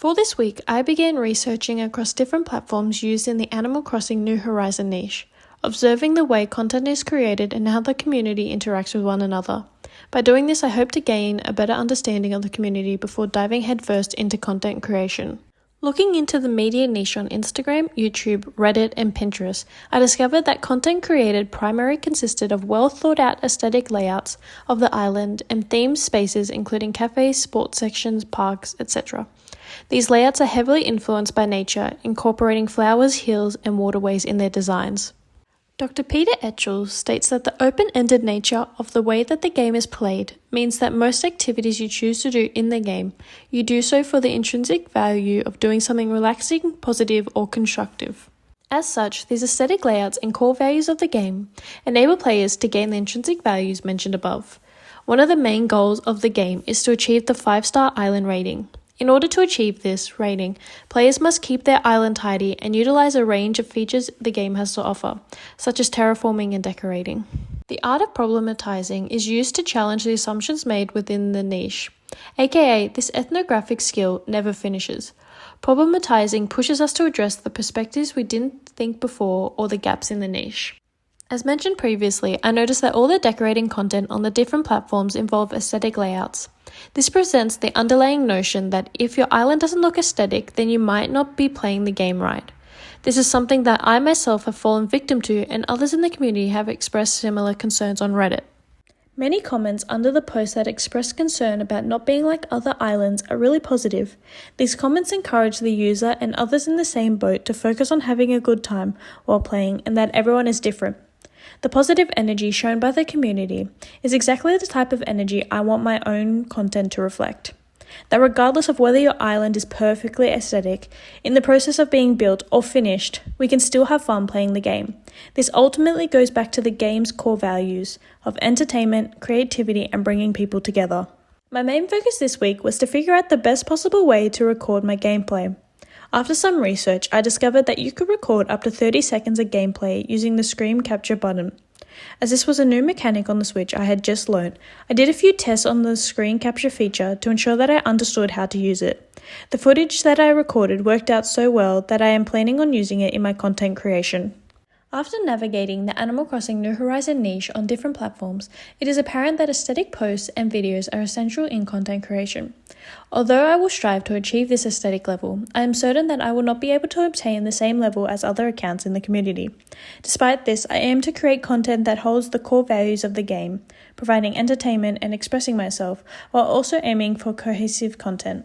For this week, I began researching across different platforms used in the Animal Crossing New Horizon niche, observing the way content is created and how the community interacts with one another. By doing this, I hope to gain a better understanding of the community before diving headfirst into content creation. Looking into the media niche on Instagram, YouTube, Reddit, and Pinterest, I discovered that content created primarily consisted of well-thought-out aesthetic layouts of the island and themed spaces including cafes, sports sections, parks, etc. These layouts are heavily influenced by nature, incorporating flowers, hills, and waterways in their designs. Dr. Peter Etchell states that the open-ended nature of the way that the game is played means that most activities you choose to do in the game, you do so for the intrinsic value of doing something relaxing, positive, or constructive. As such, these aesthetic layouts and core values of the game enable players to gain the intrinsic values mentioned above. One of the main goals of the game is to achieve the 5-star island rating. In order to achieve this rating, players must keep their island tidy and utilize a range of features the game has to offer, such as terraforming and decorating. The art of problematizing is used to challenge the assumptions made within the niche, aka this ethnographic skill never finishes. Problematizing pushes us to address the perspectives we didn't think before or the gaps in the niche. As mentioned previously, I noticed that all the decorating content on the different platforms involve aesthetic layouts. This presents the underlying notion that if your island doesn't look aesthetic, then you might not be playing the game right. This is something that I myself have fallen victim to, and others in the community have expressed similar concerns on Reddit. Many comments under the post that expressed concern about not being like other islands are really positive. These comments encourage the user and others in the same boat to focus on having a good time while playing and that everyone is different. The positive energy shown by the community is exactly the type of energy I want my own content to reflect. That regardless of whether your island is perfectly aesthetic, in the process of being built or finished, we can still have fun playing the game. This ultimately goes back to the game's core values of entertainment, creativity, and bringing people together. My main focus this week was to figure out the best possible way to record my gameplay. After some research, I discovered that you could record up to 30 seconds of gameplay using the screen capture button. As this was a new mechanic on the Switch I had just learned, I did a few tests on the screen capture feature to ensure that I understood how to use it. The footage that I recorded worked out so well that I am planning on using it in my content creation. After navigating the Animal Crossing New Horizon niche on different platforms, it is apparent that aesthetic posts and videos are essential in content creation. Although I will strive to achieve this aesthetic level, I am certain that I will not be able to obtain the same level as other accounts in the community. Despite this, I aim to create content that holds the core values of the game, providing entertainment and expressing myself, while also aiming for cohesive content.